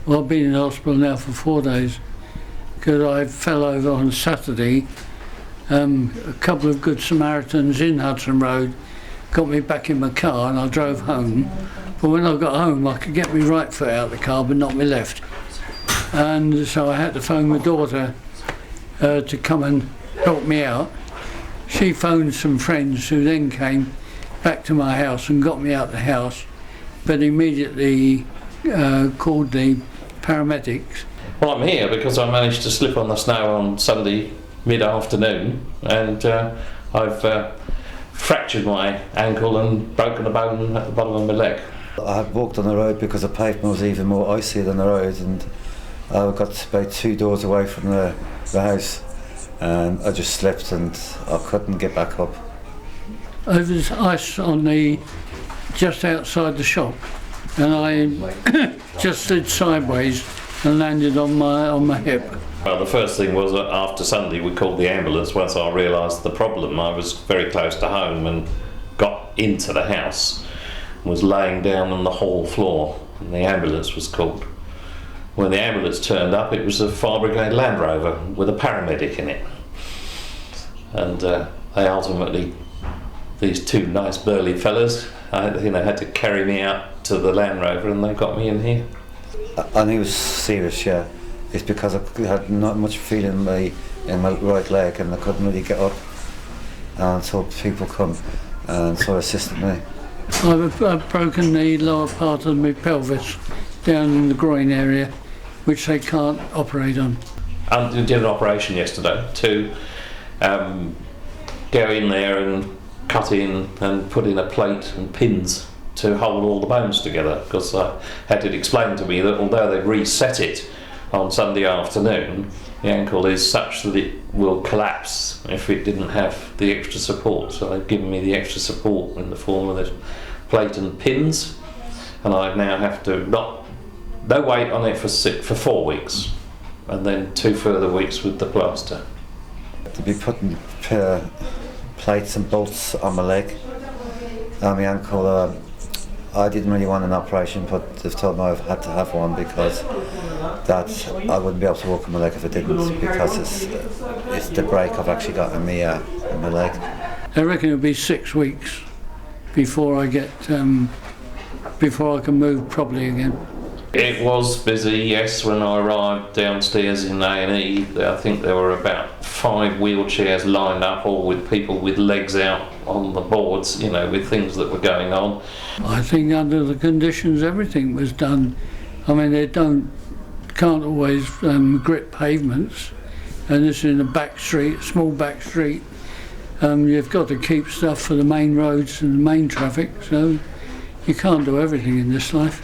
Well, I've been in hospital now for 4 days because I fell over on Saturday. A couple of good Samaritans in Hudson Road got me back in my car and I drove home. But when I got home I could get my right foot out of the car but not my left. And so I had to phone my daughter to come and help me out. She phoned some friends who then came back to my house and got me out of the house, but immediately called the paramedics. Well, I'm here because I managed to slip on the snow on Sunday mid-afternoon, and I've fractured my ankle and broken a bone at the bottom of my leg. I had walked on the road because the pavement was even more icy than the road, and I got about 2 doors away from the house and I just slipped and I couldn't get back up. There was ice on just outside the shop and I just slid sideways and landed on my hip. Well, the first thing was that after Sunday we called the ambulance once I realised the problem. I was very close to home and got into the house, was laying down on the hall floor, and the ambulance was called. When the ambulance turned up, it was a Fire Brigade Land Rover with a paramedic in it. And they ultimately, these 2 nice burly fellas, had to carry me out to the Land Rover and they got me in here. And he was serious, yeah. It's because I had not much feeling in my right leg and I couldn't really get up. And so people come and so assisted me. I've broken the lower part of my pelvis down in the groin area, which they can't operate on. I did an operation yesterday to go in there and cut in and put in a plate and pins to hold all the bones together, because I had it explained to me that although they've reset it on Sunday afternoon, the ankle is such that it will collapse if it didn't have the extra support. So they've given me the extra support in the form of the plate and pins, and I now have to no weight on it for 4 weeks, and then 2 further weeks with the plaster. To be putting plates and bolts on my leg, on my ankle. I didn't really want an operation, but they've told me I've had to have one because that I wouldn't be able to walk on my leg if I didn't, because it's the break I've actually got in my leg. I reckon it'll be 6 weeks before I get before I can move properly again. It was busy, yes, when I arrived downstairs in A&E. I think there were about 5 wheelchairs lined up, all with people with legs out on the boards, with things that were going on. I think under the conditions everything was done. I mean, they can't always grip pavements, and this is in a back street, small back street. You've got to keep stuff for the main roads and the main traffic, so you can't do everything in this life.